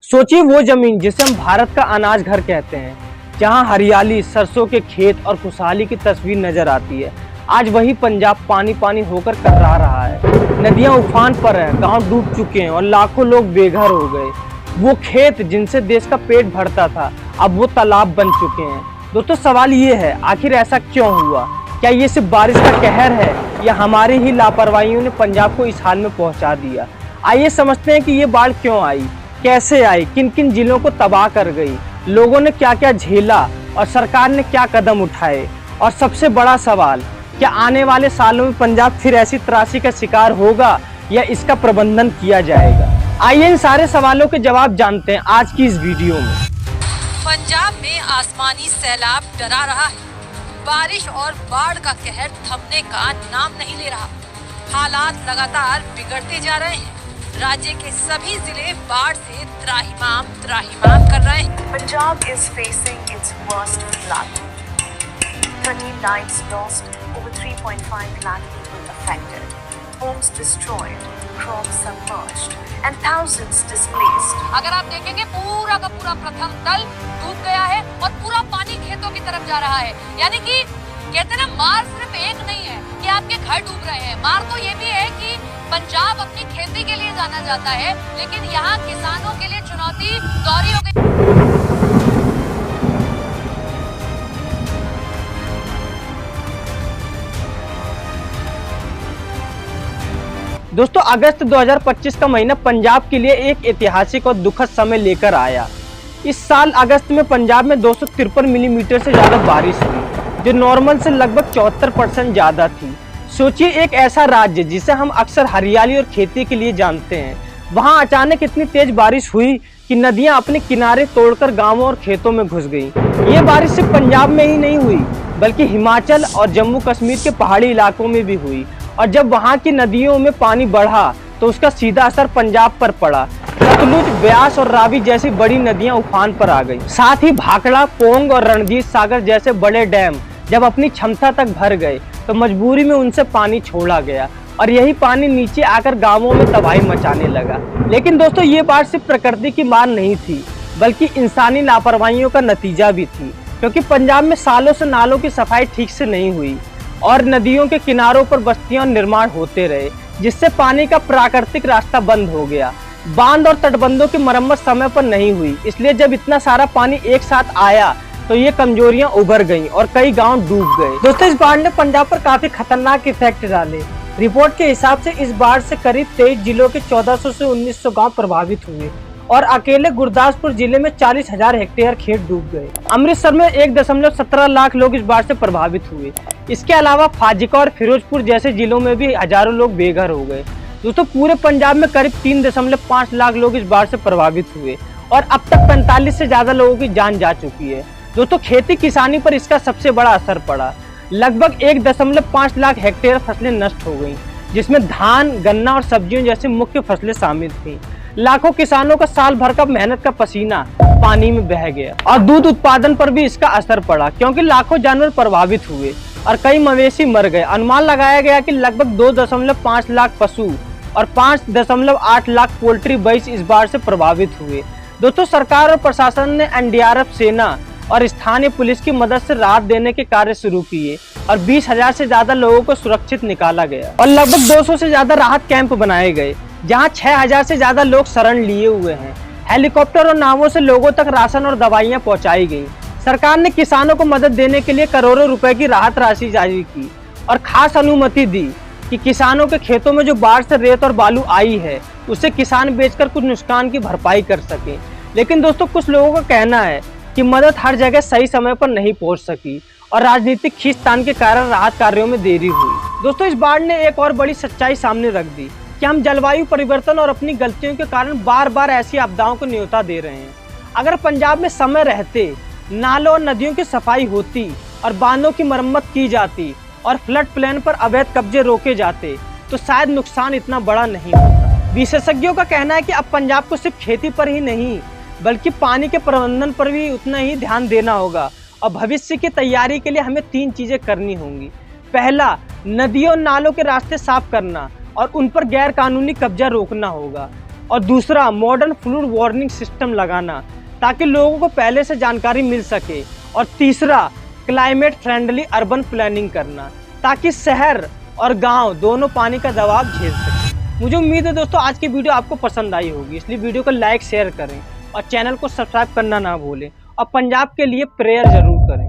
सोचिए वो जमीन जिसे हम भारत का अनाज घर कहते हैं, जहां हरियाली, सरसों के खेत और खुशहाली की तस्वीर नजर आती है। आज वही पंजाब पानी पानी होकर कर्रा रहा है। नदियां उफान पर है, गांव डूब चुके हैं और लाखों लोग बेघर हो गए। वो खेत जिनसे देश का पेट भरता था, अब वो तालाब बन चुके हैं। दोस्तों, सवाल ये है, आखिर ऐसा क्यों हुआ? क्या ये सिर्फ बारिश का कहर है या हमारी ही लापरवाहियों ने पंजाब को इस हाल में पहुंचा दिया? आइए समझते हैं कि ये बाढ़ क्यों आई, कैसे आई, किन किन जिलों को तबाह कर गई, लोगों ने क्या क्या झेला और सरकार ने क्या कदम उठाए। और सबसे बड़ा सवाल, क्या आने वाले सालों में पंजाब फिर ऐसी त्रासदी का शिकार होगा या इसका प्रबंधन किया जाएगा? आइए इन सारे सवालों के जवाब जानते हैं आज की इस वीडियो में। पंजाब में आसमानी सैलाब डरा रहा है। बारिश और बाढ़ का कहर थमने का नाम नहीं ले रहा। हालात लगातार बिगड़ते जा रहे हैं। राज्य के सभी जिले बाढ़ से त्राहिमाम कर रहे हैं। Punjab is facing its worst flood. 13 lives lost, over 3.5 lakh people affected, homes destroyed, crops submerged, and thousands displaced. अगर आप देखेंगे पूरा का पूरा प्रथम तल डूब गया है और पूरा पानी खेतों की तरफ जा रहा है। यानी कि कहते हैं ना, मार सिर्फ एक नहीं है कि आपके घर डूब रहे हैं, मार तो ये भी है कि पंजाब अपनी खेती के लिए जाना जाता है, लेकिन यहाँ किसानों के लिए चुनौती दोहरी हो गई। दोस्तों, अगस्त 2025 का महीना पंजाब के लिए एक ऐतिहासिक और दुखद समय लेकर आया। इस साल अगस्त में पंजाब में 253 मिलीमीटर से ज्यादा बारिश हुई, जो नॉर्मल से लगभग 74% ज्यादा थी। सोचिए, एक ऐसा राज्य जिसे हम अक्सर हरियाली और खेती के लिए जानते हैं, वहां अचानक इतनी तेज बारिश हुई कि नदियां अपने किनारे तोड़कर गांवों और खेतों में घुस गईं। ये बारिश सिर्फ पंजाब में ही नहीं हुई, बल्कि हिमाचल और जम्मू कश्मीर के पहाड़ी इलाकों में भी हुई। और जब वहां की नदियों में पानी बढ़ा तो उसका सीधा असर पंजाब पर पड़ा। सतलुज, ब्यास और रावी जैसी बड़ी नदियां उफान पर आ गई। साथ ही भाखड़ा, पोंग और रणजीत सागर जैसे बड़े डैम जब अपनी क्षमता तक भर गए तो मजबूरी में उनसे पानी छोड़ा गया और यही पानी नीचे आकर गांवों में तबाही मचाने लगा। लेकिन दोस्तों, ये बाढ़ सिर्फ प्रकृति की मार नहीं थी, बल्कि इंसानी लापरवाहियों का नतीजा भी थी। क्योंकि पंजाब में सालों से नालों की सफाई ठीक से नहीं हुई और नदियों के किनारों पर बस्तियां निर्माण होते रहे, जिससे पानी का प्राकृतिक रास्ता बंद हो गया। बांध और तटबंधों की मरम्मत समय पर नहीं हुई, इसलिए जब इतना सारा पानी एक साथ आया तो ये कमजोरियां उभर गईं और कई गांव डूब गए। दोस्तों, इस बाढ़ ने पंजाब पर काफी खतरनाक इफेक्ट डाले। रिपोर्ट के हिसाब से इस बाढ़ से करीब 23 जिलों के 1400 से 1900 गांव प्रभावित हुए और अकेले गुरदासपुर जिले में 40,000 हेक्टेयर खेत डूब गए। अमृतसर में 1.17 लाख लोग इस बाढ़ से प्रभावित हुए। इसके अलावा फाजिका और फिरोजपुर जैसे जिलों में भी हजारों लोग बेघर हो गए। दोस्तों, पूरे पंजाब में करीब 3.5 लाख लोग इस बाढ़ से प्रभावित हुए और अब तक 45 से ज्यादा लोगों की जान जा चुकी है। दोस्तों, खेती किसानी पर इसका सबसे बड़ा असर पड़ा। लगभग 1.5 लाख हेक्टेयर फसलें नष्ट हो गईं, जिसमें धान, गन्ना और सब्जियों जैसी मुख्य फसलें शामिल थीं। लाखों किसानों का साल भर का मेहनत का पसीना पानी में बह गया और दूध उत्पादन पर भी इसका असर पड़ा, क्योंकि लाखों जानवर प्रभावित हुए और कई मवेशी मर गए। अनुमान लगाया गया कि लगभग 2.5 लाख पशु और 5.8 लाख पोल्ट्री बैच इस बाढ़ से प्रभावित हुए। दोस्तों, सरकार और प्रशासन ने एनडीआरएफ, सेना और स्थानीय पुलिस की मदद से राहत देने के कार्य शुरू किए और 20,000 से ज्यादा लोगों को सुरक्षित निकाला गया और लगभग 200 से ज्यादा राहत कैंप बनाए गए, जहां 6,000 से ज्यादा लोग शरण लिए हुए हैं। हेलीकॉप्टर और नावों से लोगों तक राशन और दवाइयां पहुंचाई गई। सरकार ने किसानों को मदद देने के लिए करोड़ों रुपए की राहत राशि जारी की और खास अनुमति दी कि किसानों के खेतों में जो बाढ़ से रेत और बालू आई है, उसे किसान बेचकर कुछ नुकसान की भरपाई कर सके। लेकिन दोस्तों, कुछ लोगों का कहना है कि मदद हर जगह सही समय पर नहीं पहुंच सकी और राजनीतिक खींचतान के कारण राहत कार्यों में देरी हुई। दोस्तों, इस बाढ़ ने एक और बड़ी सच्चाई सामने रख दी कि हम जलवायु परिवर्तन और अपनी गलतियों के कारण बार बार ऐसी आपदाओं को न्योता दे रहे हैं। अगर पंजाब में समय रहते नालों और नदियों की सफाई होती और बांधों की मरम्मत की जाती और फ्लड प्लेन पर अवैध कब्जे रोके जाते तो शायद नुकसान इतना बड़ा नहीं होता। विशेषज्ञों का कहना है कि अब पंजाब को सिर्फ खेती पर ही नहीं, बल्कि पानी के प्रबंधन पर भी उतना ही ध्यान देना होगा और भविष्य की तैयारी के लिए हमें 3 चीजें करनी होंगी। पहला, नदियों और नालों के रास्ते साफ करना और उन पर गैर कानूनी कब्जा रोकना होगा। और दूसरा मॉडर्न फ्लड वार्निंग सिस्टम लगाना ताकि लोगों को पहले से जानकारी मिल सके। और तीसरा क्लाइमेट फ्रेंडली अर्बन प्लानिंग करना ताकि शहर और गांव दोनों पानी का दबाव झेल सके। मुझे उम्मीद है दोस्तों आज की वीडियो आपको पसंद आई होगी, इसलिए वीडियो को लाइक शेयर करें और चैनल को सब्सक्राइब करना ना भूलें और पंजाब के लिए प्रेयर जरूर करें।